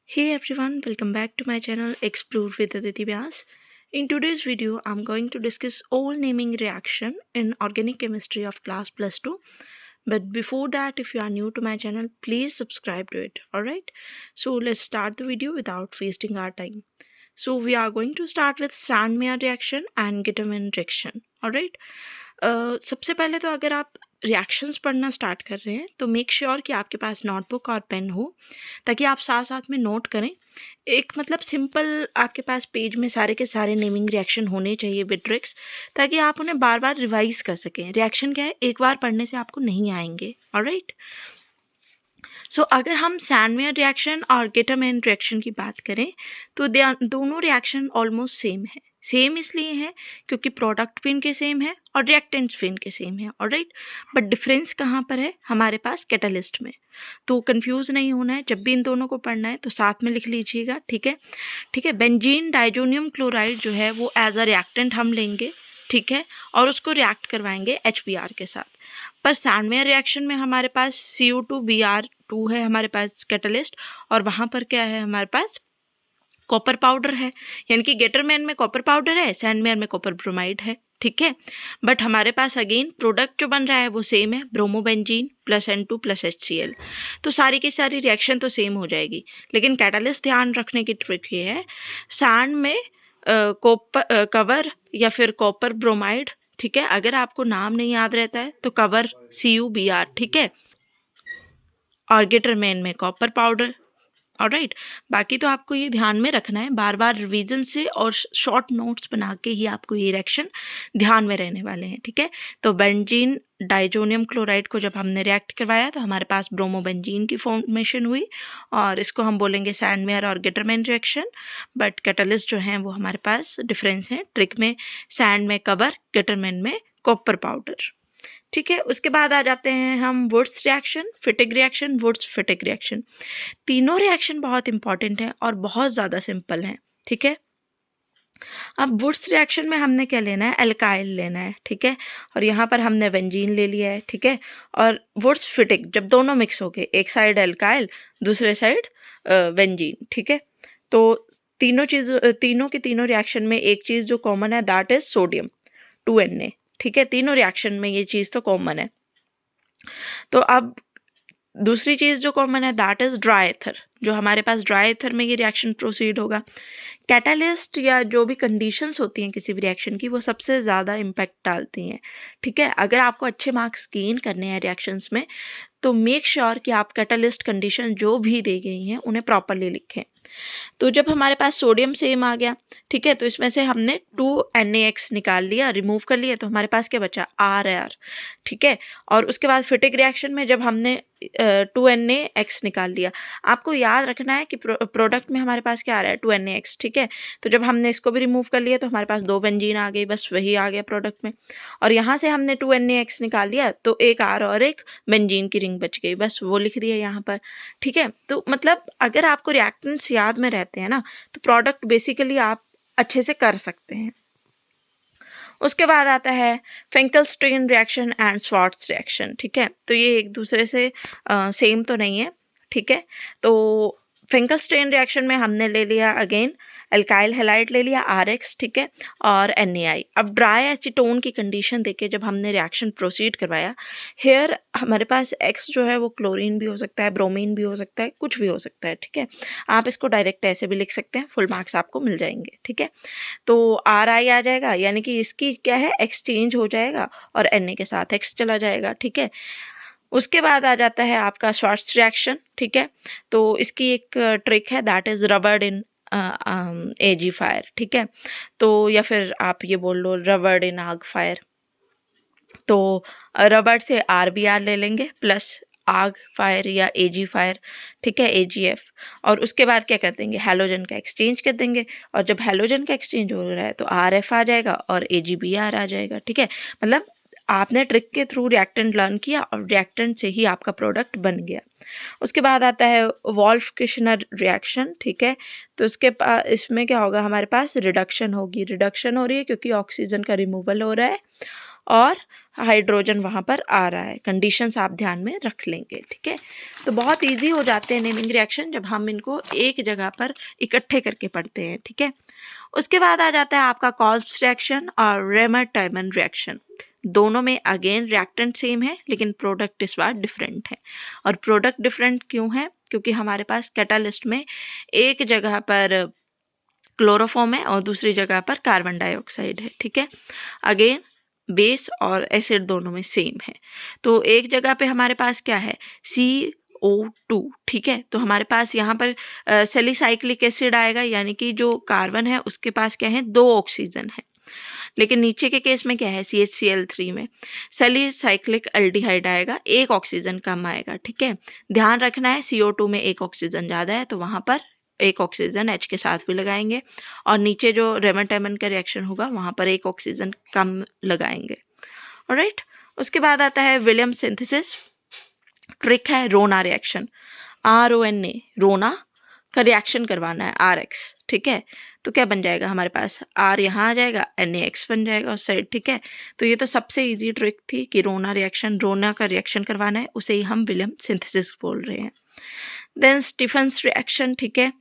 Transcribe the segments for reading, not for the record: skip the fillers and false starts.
Hey everyone, welcome back to my channel Explore with Aditi Vyas. In today's video, I'm going to discuss all naming reaction in organic chemistry of class plus 2. But before that, if you are new to my channel, please subscribe to it. Alright, so let's start the video without wasting our time. So we are going to start with Sandmeyer reaction and Gitterman reaction. Alright, सबसे पहले तो अगर आप reactions पढ़ना start कर रहे हैं तो मेक श्योर कि आपके पास नोटबुक और पेन हो ताकि आप साथ साथ में नोट करें। एक मतलब सिंपल आपके पास पेज में सारे के सारे नेमिंग रिएक्शन होने चाहिए विद ट्रिक्स, ताकि आप उन्हें बार बार रिवाइज कर सकें। रिएक्शन क्या है, एक बार पढ़ने से आपको नहीं आएंगे। ऑलराइट, सो अगर हम सैंडमेयर रिएक्शन और गिटरमैन रिएक्शन की बात करें तो दोनों रिएक्शन ऑलमोस्ट सेम है। सेम इसलिए है क्योंकि प्रोडक्ट भी इनके सेम है और रिएक्टेंट्स भी इनके सेम है। ऑलराइट, बट डिफरेंस कहाँ पर है, हमारे पास कैटालिस्ट में। तो कंफ्यूज नहीं होना है, जब भी इन दोनों को पढ़ना है तो साथ में लिख लीजिएगा। ठीक है, बेंजीन डाइजोनियम क्लोराइड जो है वो एज अ रिएक्टेंट हम लेंगे, ठीक है, और उसको रिएक्ट करवाएंगे HBr के साथ। पर सैंडमेयर रिएक्शन में हमारे पास CO2Br2 है हमारे पास कैटलिस्ट, और वहाँ पर क्या है, हमारे पास कॉपर पाउडर है। यानी कि गेटरमैन में कॉपर पाउडर है, सैंडमेयर में कॉपर ब्रोमाइड है। ठीक है, बट हमारे पास अगेन प्रोडक्ट जो बन रहा है वो सेम है, bromobenzene plus N2 plus HCl। तो सारी की सारी रिएक्शन तो सेम हो जाएगी, लेकिन कैटालिस्ट ध्यान रखने की ट्रिक ये है, सैंड में कॉपर कवर या फिर कॉपर ब्रोमाइड, ठीक है, अगर आपको नाम नहीं याद रहता है तो कवर CuBr, ठीक है, और गेटरमैन में कॉपर पाउडर। ऑलराइट, बाकी तो आपको ये ध्यान में रखना है, बार बार रिवीजन से और शॉर्ट नोट्स बना के ही आपको ये रिएक्शन ध्यान में रहने वाले हैं। ठीक है, तो बेंजीन डाइजोनियम क्लोराइड को जब हमने रिएक्ट करवाया तो हमारे पास ब्रोमोबेंजीन की फॉर्मेशन हुई, और इसको हम बोलेंगे सैंडमेयर और गेटरमैन रिएक्शन। बट कैटलिस्ट जो हैं वो हमारे पास डिफरेंस है ट्रिक में, सैंड में कवर, गेटरमैन में कॉपर पाउडर। ठीक है, उसके बाद आ जाते हैं हम Wurtz reaction, Fittig reaction, Wurtz Fittig reaction. तीनों रिएक्शन बहुत इंपॉर्टेंट है और बहुत ज़्यादा सिंपल हैं। ठीक है, अब वुड्स रिएक्शन में हमने क्या लेना है, एल्काइल लेना है। ठीक है, और यहाँ पर हमने बेंजीन ले लिया है। ठीक है, और वुड्स फिटिक जब दोनों मिक्स हो गए, एक साइड एल्काइल दूसरे साइड बेंजीन, ठीक है, तो तीनों की तीनों रिएक्शन में एक चीज़ जो कॉमन है दैट इज सोडियम 2Na। ठीक है, तीनों रिएक्शन में ये चीज़ तो कॉमन है। तो अब दूसरी चीज़ जो कॉमन है दैट इज़ ड्राई एथर, जो हमारे पास ड्राई एथर में ये रिएक्शन प्रोसीड होगा। कैटालिस्ट या जो भी कंडीशंस होती हैं किसी भी रिएक्शन की, वो सबसे ज़्यादा इम्पैक्ट डालती हैं। ठीक है, अगर आपको अच्छे मार्क्स गेन करने हैं रिएक्शंस में तो मेक श्योर कि आप कैटालिस्ट कंडीशन जो भी दी गई हैं उन्हें प्रॉपरली लिखें। तो जब हमारे पास सोडियम सेम आ गया, ठीक है, तो इसमें से हमने 2NaX निकाल लिया, रिमूव कर लिया, तो हमारे पास क्या बचा, RR। ठीक है, और उसके बाद फिटिक रिएक्शन में जब हमने 2NaX निकाल लिया, आपको याद रखना है कि प्रोडक्ट में हमारे पास क्या आ रहा है, 2NaX। ठीक है, तो जब हमने इसको भी रिमूव कर लिया तो हमारे पास 2 बेंजीन आ गई, बस वही आ गया प्रोडक्ट में, और यहाँ से हमने 2NaX निकाल लिया तो एक R और एक बेंजीन की रिंग बच गई, बस वो लिख दिया यहाँ पर। ठीक है, तो मतलब अगर आपको रिएक्टेंट्स याद में रहते हैं ना तो प्रोडक्ट बेसिकली आप अच्छे से कर सकते हैं। उसके बाद आता है Finkelstein reaction and Swarts reaction. ठीक है, तो ये एक दूसरे से सेम तो नहीं है। ठीक है, तो फिंकलस्टीन रिएक्शन में हमने ले लिया अगेन एल्काइल हैलाइड ले लिया RX, ठीक है, और NaI। अब ड्राई एसीटोन की कंडीशन देके जब हमने रिएक्शन प्रोसीड करवाया, हेयर हमारे पास X जो है वो क्लोरीन भी हो सकता है, ब्रोमीन भी हो सकता है, कुछ भी हो सकता है। ठीक है, आप इसको डायरेक्ट ऐसे भी लिख सकते हैं, फुल मार्क्स आपको मिल जाएंगे। ठीक है, तो RI आ जाएगा, यानी कि इसकी क्या है, एक्सचेंज हो जाएगा और Na के साथ X चला जाएगा। ठीक है, उसके बाद आ जाता है आपका स्वार्ट्ज रिएक्शन। ठीक है, तो इसकी एक ट्रिक है that is rubbed in AG fire. ठीक है, तो या फिर आप ये बोल लो रबर्ड इन आग फायर। तो रबर्ड से RBr ले लेंगे प्लस आग फायर या AG फायर, ठीक है, AGF, और उसके बाद क्या कर देंगे, हैलोजन का एक्सचेंज कर देंगे, और जब हैलोजन का एक्सचेंज हो रहा है तो RF आ जाएगा और AgBr आ जाएगा। ठीक है, मतलब आपने ट्रिक के थ्रू रिएक्टेंट लर्न किया और रिएक्टेंट से ही आपका प्रोडक्ट बन गया। उसके बाद आता है वोल्फ-किर्शनर रिएक्शन। ठीक है, तो इसमें क्या होगा, हमारे पास रिडक्शन होगी, रिडक्शन हो रही है क्योंकि ऑक्सीजन का रिमूवल हो रहा है, और हाइड्रोजन वहाँ पर आ रहा है। कंडीशंस आप ध्यान में रख लेंगे, ठीक है। तो बहुत इजी हो जाते हैं नेमिंग रिएक्शन जब हम इनको एक जगह पर इकट्ठे करके पढ़ते हैं, ठीक है। उसके बाद आ जाता है आपका कॉल्स रिएक्शन और रेमर-टाइमन रिएक्शन। दोनों में अगेन रिएक्टेंट सेम है लेकिन प्रोडक्ट इस बार डिफरेंट है। और प्रोडक्ट डिफरेंट क्यों है? क्योंकि हमारे पास कैटालिस्ट में एक जगह पर क्लोरोफॉर्म है और दूसरी जगह पर कार्बन डाइऑक्साइड है, ठीक है। अगेन बेस और एसिड दोनों में सेम है। तो एक जगह पे हमारे पास क्या है, CO2, ठीक है। तो हमारे पास यहाँ पर सेलिसाइक्लिक एसिड आएगा, यानी कि जो कार्बन है उसके पास क्या है, 2 ऑक्सीजन है। लेकिन नीचे के केस में क्या है, CHCl3 में सेलिसाइक्लिक एल्डिहाइड आएगा, 1 ऑक्सीजन कम आएगा, ठीक है। ध्यान रखना है CO2 में 1 ऑक्सीजन ज़्यादा है तो वहाँ पर 1 ऑक्सीजन H के साथ भी लगाएंगे, और नीचे जो रेमर-टाइमन का रिएक्शन होगा वहाँ पर 1 ऑक्सीजन कम लगाएंगे। ऑलराइट, उसके बाद आता है विलियम सिंथेसिस। ट्रिक है रोना रिएक्शन, RONA, रोना का रिएक्शन करवाना है RX, ठीक है। तो क्या बन जाएगा हमारे पास, R यहाँ आ जाएगा, NaX बन जाएगा उस साइड, ठीक है। तो ये तो सबसे इजी ट्रिक थी कि रोना का रिएक्शन करवाना है, उसे ही हम विलियम सिंथेसिस बोल रहे हैं। देन स्टीफन्स रिएक्शन, ठीक है।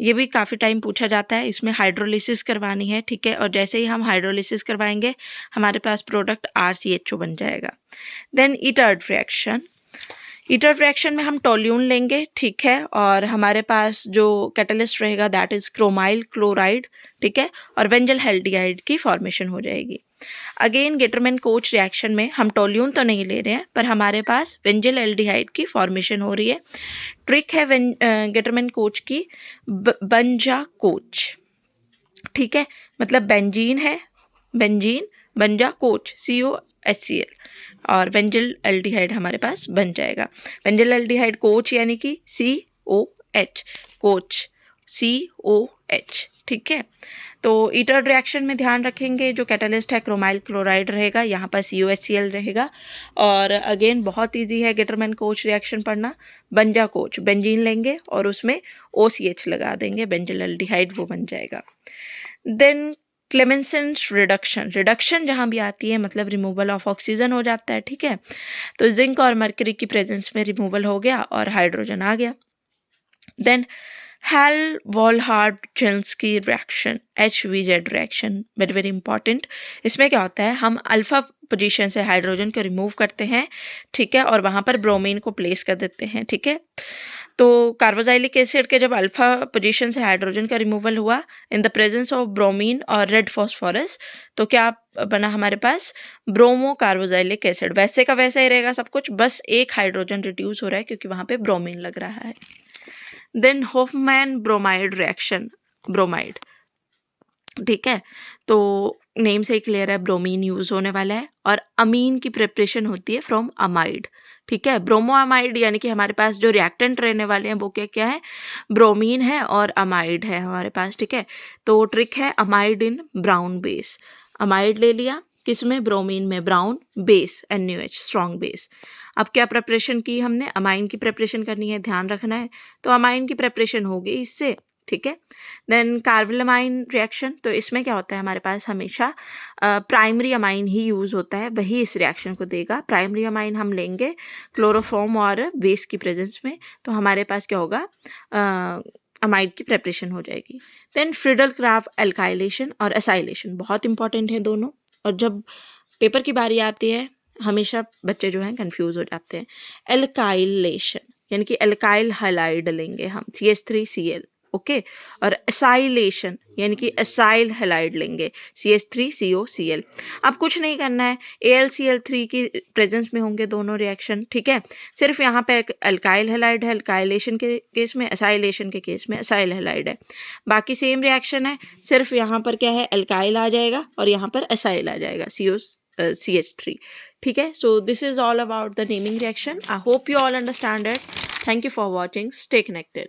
ये भी काफ़ी टाइम पूछा जाता है, इसमें हाइड्रोलिसिस करवानी है, ठीक है। और जैसे ही हम हाइड्रोलिसिस करवाएंगे हमारे पास प्रोडक्ट RCHO बन जाएगा। देन ईटर्ड रिएक्शन, ईटर्ड रिएक्शन में हम टोल्यून लेंगे, ठीक है। और हमारे पास जो कैटलिस्ट रहेगा दैट इज़ क्रोमाइल क्लोराइड, ठीक है। और वेंजल हेल्डिहाइड की फॉर्मेशन हो जाएगी। अगेन गेटरमैन कोच रिएक्शन में हम टोल्यून तो नहीं ले रहे हैं पर हमारे पास वेंजल एल्डिहाइड की फॉर्मेशन हो रही है। ट्रिक है गेटरमैन कोच की, बंजा कोच, ठीक है। मतलब बेंजीन है, बेंजीन बंजा कोच COHCl, और वेंजल एल्डिहाइड हमारे पास बन जाएगा। वेंजल एल्डिहाइड कोच यानी कि COH, कोच COH, ठीक है। तो ईटर्ड रिएक्शन में ध्यान रखेंगे जो कैटलिस्ट है क्रोमाइल क्लोराइड रहेगा, यहाँ पर COHCl रहेगा। और अगेन बहुत इजी है गेटरमैन कोच रिएक्शन पढ़ना, बंजा कोच बेंजीन लेंगे और उसमें OCH लगा देंगे, बेंजल एल्डिहाइड वो बन जाएगा। देन क्लेमेंसेंस रिडक्शन, रिडक्शन जहाँ भी आती है मतलब रिमूवल ऑफ ऑक्सीजन हो जाता है, ठीक है। तो जिंक और मर्करी की प्रेजेंस में रिमूवल हो गया और हाइड्रोजन आ गया। Then Hell Volhard Zelinsky reaction, HVZ reaction, very very important. इसमें क्या होता है, हम अल्फा पोजीशन से हाइड्रोजन को रिमूव करते हैं, ठीक है, और वहाँ पर ब्रोमीन को प्लेस कर देते हैं, ठीक है। तो कार्बोक्सिलिक एसिड के जब अल्फा पोजीशन से हाइड्रोजन का रिमूवल हुआ in the presence of bromine और रेड फॉस्फोरस, तो क्या बना हमारे पास, ब्रोमो कार्बोक्सिलिक एसिड। वैसे का वैसा ही रहेगा सब कुछ, बस एक हाइड्रोजन रिड्यूस हो रहा है क्योंकि वहाँ पे ब्रोमीन लग रहा है। Then Hofmann bromide reaction, bromide, ठीक है। तो नेम से ही क्लियर है ब्रोमीन यूज़ होने वाला है, और अमीन की प्रिपरेशन होती है फ्रॉम अमाइड, ठीक है। ब्रोमोअमाइड यानी कि हमारे पास जो रिएक्टेंट रहने वाले हैं वो क्या क्या है, ब्रोमीन है और अमाइड है हमारे पास, ठीक है। तो ट्रिक है अमाइड इन ब्राउन बेस, अमाइड ले लिया किसमें, ब्रोमीन में, brown base NaOH strong base. अब क्या प्रिपरेशन की हमने, अमाइन की प्रिपरेशन करनी है, ध्यान रखना है। तो अमाइन की प्रिपरेशन होगी इससे, ठीक है। देन कार्बोलामाइन रिएक्शन, तो इसमें क्या होता है हमारे पास हमेशा प्राइमरी अमाइन ही यूज़ होता है, वही इस रिएक्शन को देगा। प्राइमरी अमाइन हम लेंगे क्लोरोफॉर्म और बेस की प्रेजेंस में, तो हमारे पास क्या होगा, अमाइड की प्रिपरेशन हो जाएगी। देन फ्रीडल-क्राफ्ट एल्काइलेशन और एसाइलेशन बहुत इंपॉर्टेंट है दोनों, और जब पेपर की बारी आती है हमेशा बच्चे जो हैं कंफ्यूज हो जाते हैं। एल्काइलेशन यानी कि एल्काइल हैलाइड लेंगे हम, CH3Cl, ओके। और एसाइलेशन यानी कि एसाइल हैलाइड लेंगे, CH3COCl। अब कुछ नहीं करना है, AlCl3 की प्रेजेंस में होंगे दोनों रिएक्शन, ठीक है। सिर्फ यहाँ पे एल्काइल हैलाइड है एल्काइलेशन के केस में, एसाइलेशन के केस में एसाइल हैलाइड है। बाकी सेम रिएक्शन है, सिर्फ यहाँ पर क्या है, एल्काइल आ जाएगा और यहाँ पर एसाइल आ जाएगा, CH3, ठीक है। So this is all about the naming reaction. I hope you all understand it. Thank you for watching, stay connected.